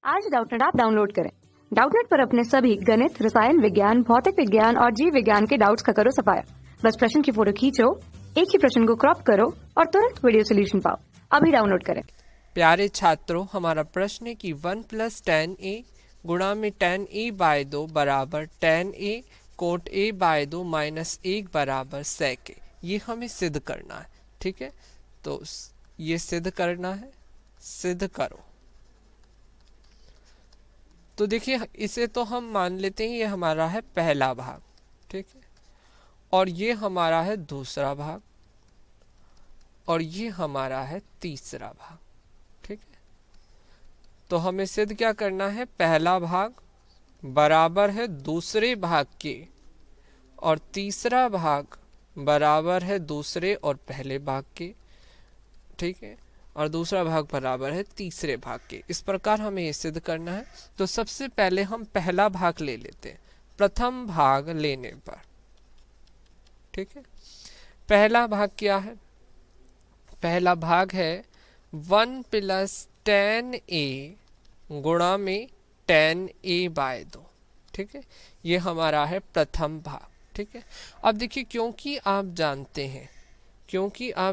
आज Doubtnut app download करें। Doubtnut पर अपने सभी गणित, रसायन विज्ञान, भौतिक विज्ञान और जीव विज्ञान के डाउट्स का करो सफाया। बस प्रश्न की फोटो खींचो, एक ही प्रश्न को क्रॉप करो और तुरंत वीडियो सोल्यूशन पाओ। अभी डाउनलोड करें। प्यारे छात्रों, हमारा प्रश्न है कि 1 + tan a गुणा में tan a/2 बराबर tan a coat a/2 minus 1 बराबर sec a। ये हमें सिद्ध करना है। ठीक है, तो ये सिद्ध करना है, सिद्ध करो। तो देखिए, इसे तो हम मान लेते हैं ये हमारा है पहला भाग। ठीक है, और ये हमारा है दूसरा भाग, और ये हमारा है तीसरा भाग। ठीक है, तो हमें सिद्ध क्या करना है, पहला भाग बराबर है दूसरे भाग के, और तीसरा भाग बराबर है दूसरे और पहले भाग के। ठीक है, और दूसरा भाग बराबर है तीसरे भाग के। इस प्रकार हमें ये सिद्ध करना है। तो सबसे पहले हम पहला भाग ले लेते हैं, प्रथम भाग लेने पर। ठीक है, पहला भाग क्या है, पहला भाग है 1 + tan a गुणा में tan a/2। ठीक है, ये हमारा है प्रथम भाग। ठीक है, अब देखिए, क्योंकि आप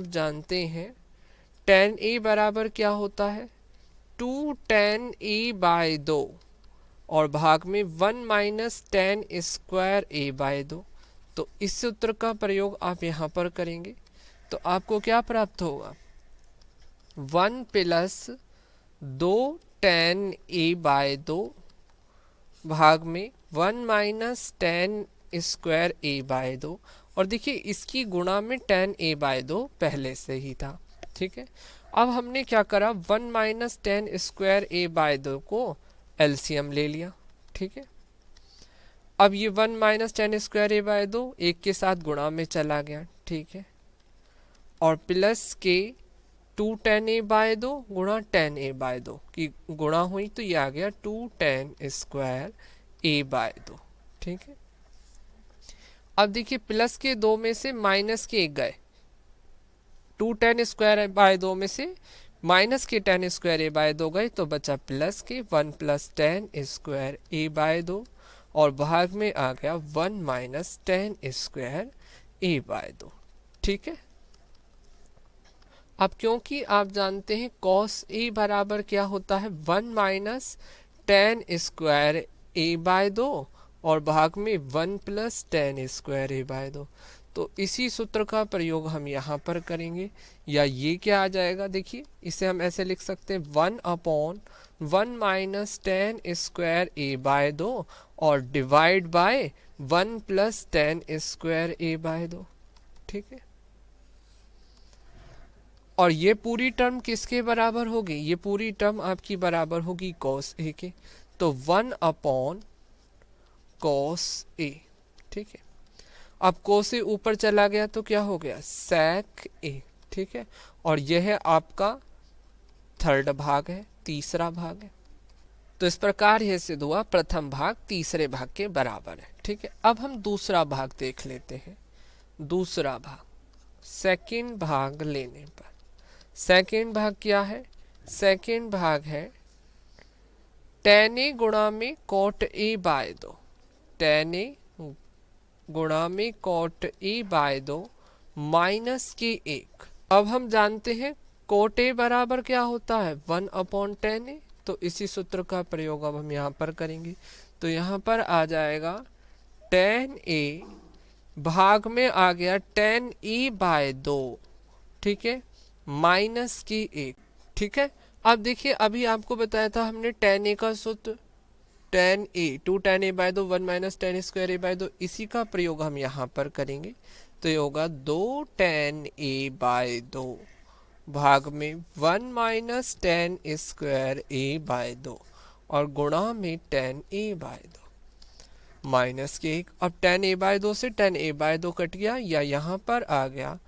जानते हैं tan a बराबर क्या होता है, 2 tan a/2, और भाग में 1 - tan स्क्वायर a/2। तो इस सूत्र का प्रयोग आप यहाँ पर करेंगे तो आपको क्या प्राप्त होगा, 1 + 2 tan a/2 भाग में 1 - tan स्क्वायर a/2। और देखिए, इसकी गुणा में tan a/2 पहले से ही था। ठीक है, अब हमने क्या करा, 1 - tan स्क्वायर a/2 को एलसीएम ले लिया। ठीक है, अब ये 1 - tan स्क्वायर a/2 एक के साथ गुणा में चला गया। ठीक है, और प्लस के 2 tan a/2 गुणा tan a/2 की गुणा हुई तो ये आ गया 2 tan स्क्वायर a/2। ठीक है, अब देखिए, प्लस के 2 में से माइनस के 1 गए, 2 tan स्क्वायर a/2 में से माइनस के tan स्क्वायर a/2 गए, तो बचा प्लस के 1 + tan स्क्वायर a/2, और भाग में आ गया 1 - tan स्क्वायर a/2। ठीक है, अब क्योंकि आप जानते हैं cos a बराबर क्या होता है, 1 - tan स्क्वायर a/2, और भाग में 1 + tan स्क्वायर a/2। तो इसी सूत्र का प्रयोग हम यहाँ पर करेंगे, या ये क्या आ जाएगा, देखिए इसे हम ऐसे लिख सकते हैं 1/1 - tan स्क्वायर a/2 और divide by 1 + tan square a/2। ठीक है, और ये पूरी टर्म किसके बराबर होगी, ये पूरी टर्म आपकी बराबर होगी cos a के। तो 1/cos a। ठीक है, अब cos a ऊपर चला गया तो क्या हो गया, sec a। ठीक है, और यह है आपका थर्ड भाग है, तीसरा भाग है। तो इस प्रकार यह सिद्ध हुआ प्रथम भाग तीसरे भाग के बराबर है। ठीक है, अब हम दूसरा भाग देख लेते हैं। दूसरा भाग सेकंड भाग लेने पर, सेकंड भाग क्या है, सेकंड भाग है tan a गुणा में cot a/2, tan a गुणा में cot a/2 माइनस के 1। अब हम जानते हैं cot a बराबर क्या होता है, 1/tan a। तो इसी सूत्र का प्रयोग अब हम यहाँ पर करेंगे। तो यहाँ पर आ जाएगा tan a भाग में आ गया tan a/2। ठीक है, माइनस की 1। ठीक है, अब देखिए, अभी आपको बताया था हमने tan a का सूत्र, tan a 2 tan a/2 1 - tan square a/2, इसी का प्रयोग हम यहाँ पर करेंगे। तो ये होगा 2 tan a/2 भाग में 1 - tan स्क्वायर a/2 और गुणा में tan a/2 माइनस के 1। अब tan a/2 से tan a/2 कट गया, या यहाँ पर आ गया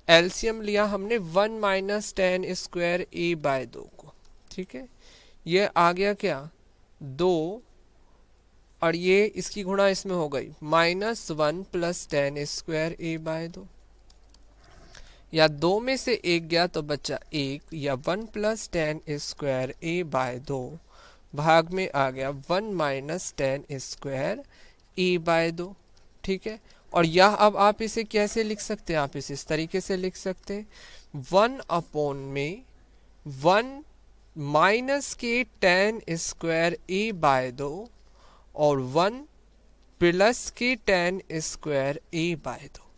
एलसीएम लिया हमने 1 - tan स्क्वायर a/2 को। ठीक है, ये आ गया क्या 2, और ये इसकी गुणा इसमें हो गई -1 + tan स्क्वायर a/2, या 2 में से 1 गया तो बचा 1, या 1 + tan स्क्वायर a/2 भाग में आ गया 1 माइनस 10 स्क्वायर ए बाय 2, ठीक है। और यह अब आप इसे कैसे लिख सकते हैं, आप इसे इस तरीके से लिख सकते हैं 1 अपॉन में 1 माइनस के 10 स्क्वायर ए बाय 2 और 1 प्लस के 10 स्क्वायर ए बाय 2।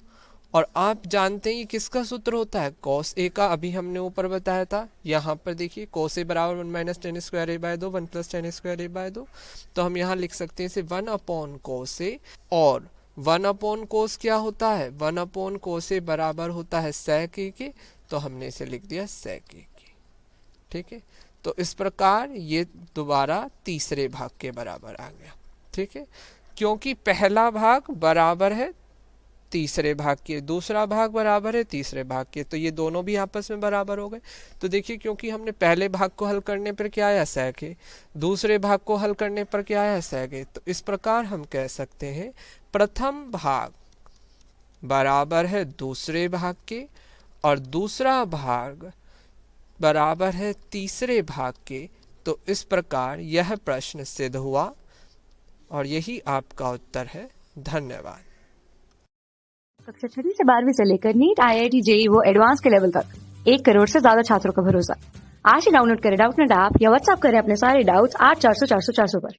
और आप जानते हैं ये किसका सूत्र होता है, कॉस ए का। अभी हमने ऊपर बताया था, यहाँ पर देखिए कॉस ए बराबर 1 माइनस 10 स्क्वायर ए बाय 2 1 प्लस 10 स्क्वायर ए बाय 2। तो हम यहाँ लिख सकते हैं इसे 1 अपॉन कॉस ए, और 1 अपॉन कोस क्या होता है, 1 अपॉन कोस ए बराबर होता है सेक ए के, तो हमने इसे लिख दिया सेक ए के, ठीक है। तो इस प्रकार ये दोबारा तीसरे भाग के बराबर आ गया, ठीक है, क्योंकि पहला भाग बराबर है तीसरे भाग के, दूसरा भाग बराबर है तीसरे भाग के, तो ये दोनों भी आपस में बराबर हो गए। तो देखिए क्योंकि हमने पहले भाग को हल करने पर क्या आया सेक है, दूसरे भाग को हल करने पर क्या आया सेक है, तो इस प्रकार हम कह सकते हैं प्रथम भाग बराबर है दूसरे भाग के और दूसरा भाग बराबर है तीसरे भाग के। तो इस प्रकार यह प्रश्न सिद्ध हुआ और यही आपका उत्तर है। धन्यवाद। कक्षा 6वीं से 12वीं से लेकर नीट, IIT, JEE वो एडवांस के लेवल तक 1 करोड़ से ज्यादा छात्रों का भरोसा। आज ही डाउनलोड करें डाउटनेट ऐप या व्हाट्सएप करें अपने सारे डाउट्स 8400 400 400 पर।